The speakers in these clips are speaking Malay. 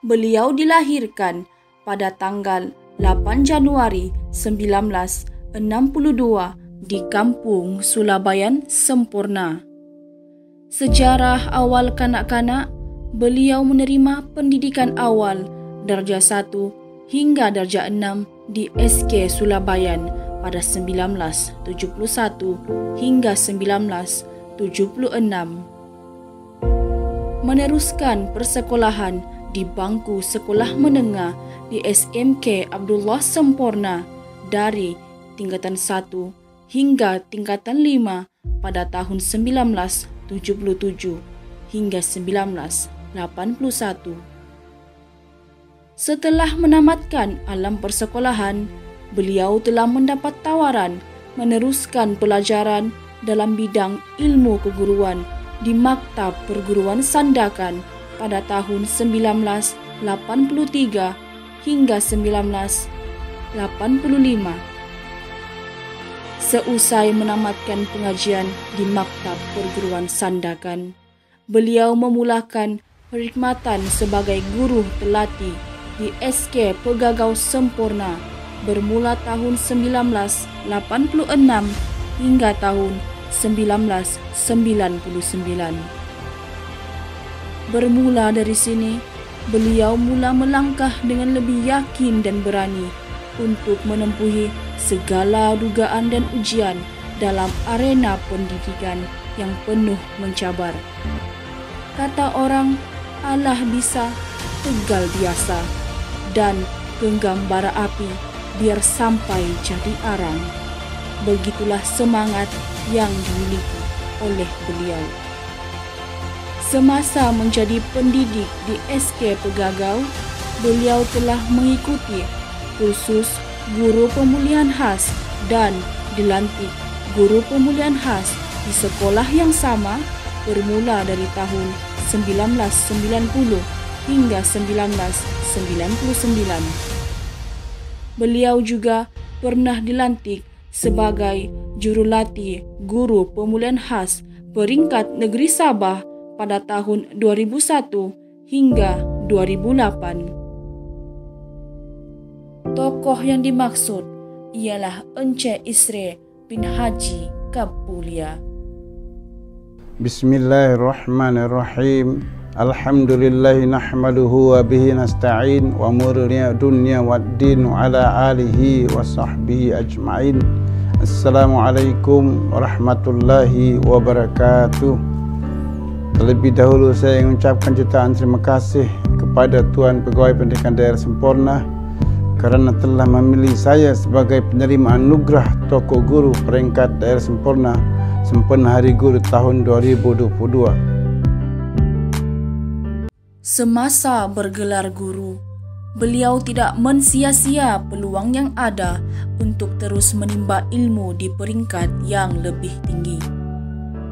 beliau dilahirkan pada tanggal 8 Januari 1962 di Kampung Sulabayan, Semporna. Sejarah awal kanak-kanak, beliau menerima pendidikan awal darjah 1 hingga darjah 6 di SK Sulabayan pada 1971 hingga 1976. Meneruskan persekolahan di bangku sekolah menengah di SMK Abdullah Semporna dari tingkatan 1 hingga tingkatan 5 pada tahun 1977 hingga 1981. Setelah menamatkan alam persekolahan, beliau telah mendapat tawaran meneruskan pelajaran dalam bidang ilmu keguruan di Maktab Perguruan Sandakan pada tahun 1983 hingga 1985. Seusai menamatkan pengajian di Maktab Perguruan Sandakan, beliau memulakan perkhidmatan sebagai guru telati di SK Pegagau Semporna bermula tahun 1986 hingga tahun 1999. Bermula dari sini, beliau mula melangkah dengan lebih yakin dan berani untuk menempuhi segala dugaan dan ujian dalam arena pendidikan yang penuh mencabar. Kata orang, Allah bisa, tegal biasa, dan genggam bara api biar sampai jadi arang. Begitulah semangat yang dimiliki oleh beliau. Semasa menjadi pendidik di SK Pegagau, beliau telah mengikuti kursus guru pemulihan khas dan dilantik guru pemulihan khas di sekolah yang sama bermula dari tahun 1990 hingga 1999. Beliau juga pernah dilantik sebagai jurulatih guru pemulihan khas peringkat negeri Sabah pada tahun 2001 hingga 2008. Tokoh yang dimaksud ialah Encik Isri bin Haji Kapulia. Bismillahirrahmanirrahim. Alhamdulillahi nahmaduhu wa bihi nasta'in wa murniya dunya waddin wa ala alihi wa sahbihi ajma'in. Assalamualaikum warahmatullahi wabarakatuh. Terlebih dahulu saya ingin mengucapkan jutaan terima kasih kepada Tuan Pegawai Pendidikan Daerah Semporna kerana telah memilih saya sebagai penerima anugerah Tokoh Guru peringkat Daerah Semporna sempena Hari Guru tahun 2022. Semasa bergelar guru, beliau tidak mensia-sia peluang yang ada untuk terus menimba ilmu di peringkat yang lebih tinggi.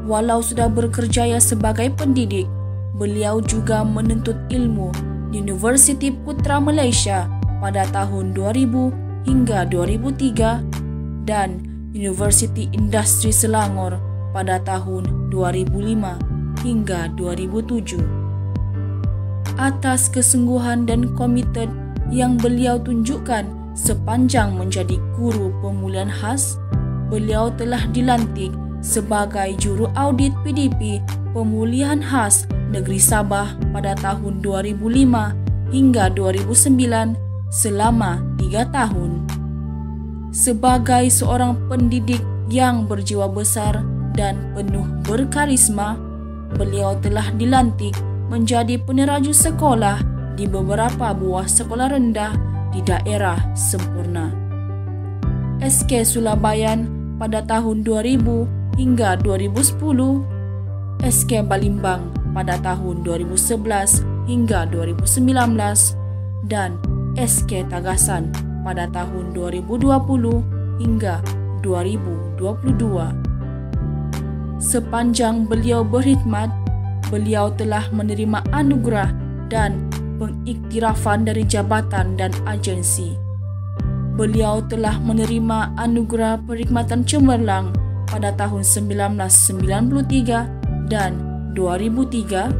Walau sudah berkerjaya sebagai pendidik, beliau juga menuntut ilmu di Universiti Putra Malaysia pada tahun 2000 hingga 2003 dan Universiti Industri Selangor pada tahun 2005 hingga 2007. Atas kesungguhan dan komitmen yang beliau tunjukkan sepanjang menjadi guru pemulihan khas, beliau telah dilantik sebagai juru audit PDP Pemulihan Khas Negeri Sabah pada tahun 2005 hingga 2009 selama 3 tahun. Sebagai seorang pendidik yang berjiwa besar dan penuh berkarisma, beliau telah dilantik menjadi peneraju sekolah di beberapa buah sekolah rendah di daerah Semporna. SK Sulabayan pada tahun 2000 hingga 2010, SK Balimbang pada tahun 2011 hingga 2019, dan SK Tagasan pada tahun 2020 hingga 2022. Sepanjang beliau berkhidmat, beliau telah menerima anugerah dan pengiktirafan dari jabatan dan agensi. Beliau telah menerima anugerah perkhidmatan cemerlang pada tahun 1993 dan 2003,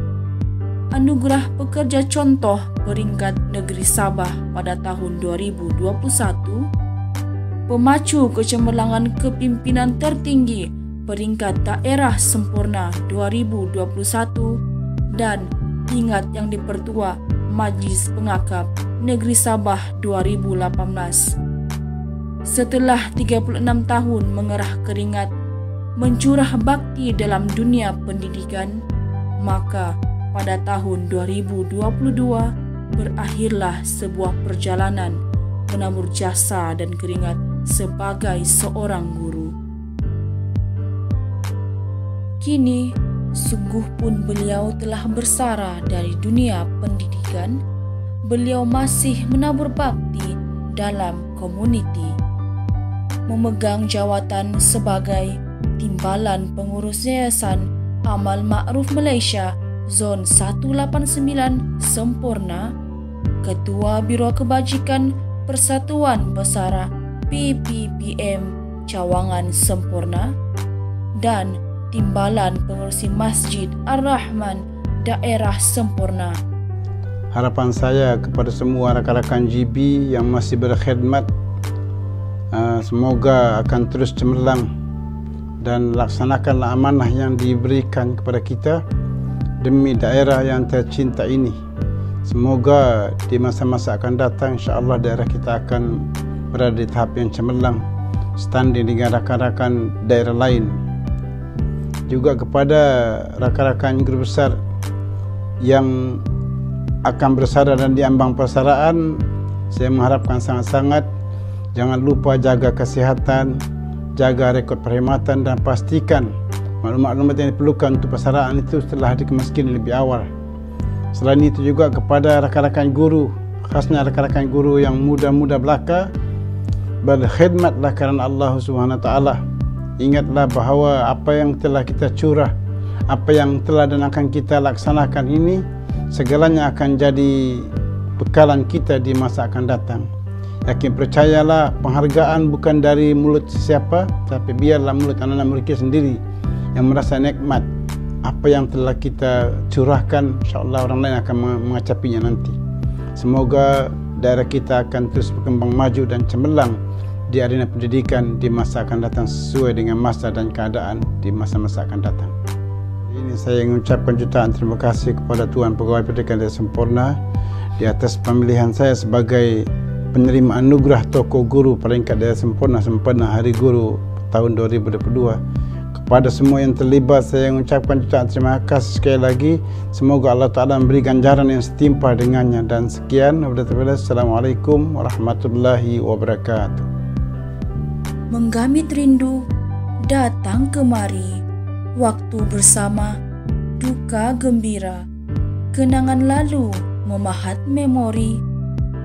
anugerah pekerja contoh peringkat negeri Sabah pada tahun 2021, pemacu kecemerlangan kepimpinan tertinggi peringkat daerah sempurna 2021, dan ingat yang dipertua Majlis Pengakap Negeri Sabah 2018. Setelah 36 tahun mengerah keringat, mencurah bakti dalam dunia pendidikan, maka pada tahun 2022 berakhirlah sebuah perjalanan menabur jasa dan keringat sebagai seorang guru. Kini, sungguh pun beliau telah bersara dari dunia pendidikan, beliau masih menabur bakti dalam komuniti. Memegang jawatan sebagai Timbalan Pengurus Yayasan Amal Ma'ruf Malaysia Zon 189 Sempurna, Ketua Biro Kebajikan Persatuan Pesara PPPM Cawangan Sempurna, dan Timbalan Pengurusi Masjid Ar-Rahman Daerah Sempurna. Harapan saya kepada semua rakan-rakan GB yang masih berkhidmat, semoga akan terus cemerlang dan laksanakanlah amanah yang diberikan kepada kita demi daerah yang tercinta ini. Semoga di masa-masa akan datang insya-Allah daerah kita akan berada di tahap yang cemerlang, standing dengan rakan-rakan daerah lain. Juga kepada rakan-rakan guru besar yang akan bersara dan diambang persaraan, saya mengharapkan sangat-sangat jangan lupa jaga kesihatan, jaga rekod perkhidmatan, dan pastikan maklumat-maklumat yang diperlukan untuk persaraan itu telah dikemaskan lebih awal. Selain itu juga kepada rakan-rakan guru, khasnya rakan-rakan guru yang muda-muda belaka, berkhidmatlah kerana Allah Subhanahu Wa Taala. Ingatlah bahawa apa yang telah kita curah, apa yang telah dan akan kita laksanakan ini, segalanya akan jadi bekalan kita di masa akan datang. Yakin percayalah, penghargaan bukan dari mulut sesiapa, tapi biarlah mulut anak-anak murid kita sendiri yang merasa nikmat apa yang telah kita curahkan. InsyaAllah orang lain akan mengacapinya nanti. Semoga daerah kita akan terus berkembang maju dan cemerlang di arena pendidikan di masa akan datang sesuai dengan masa dan keadaan di masa-masa akan datang. Ini saya mengucapkan jutaan terima kasih kepada Tuan Pegawai Pendidikan Daerah Sempurna di atas pemilihan saya sebagai penerima anugerah Tokoh Guru Peringkat Daerah Sempurna sempena Hari Guru tahun 2022. Kepada semua yang terlibat saya mengucapkan jutaan terima kasih sekali lagi. Semoga Allah Ta'ala memberi ganjaran yang setimpal dengannya. Dan sekian, Assalamualaikum warahmatullahi wabarakatuh. Menggamit rindu, datang kemari, waktu bersama, duka gembira, kenangan lalu memahat memori,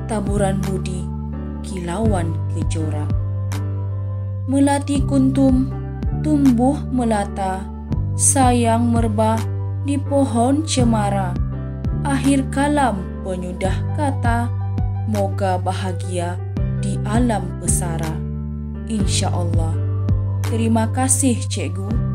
taburan budi, kilauan kejora. Melati kuntum, tumbuh melata, sayang merbah di pohon cemara, akhir kalam penyudah kata, moga bahagia di alam pesara. InsyaAllah. Terima kasih Cikgu.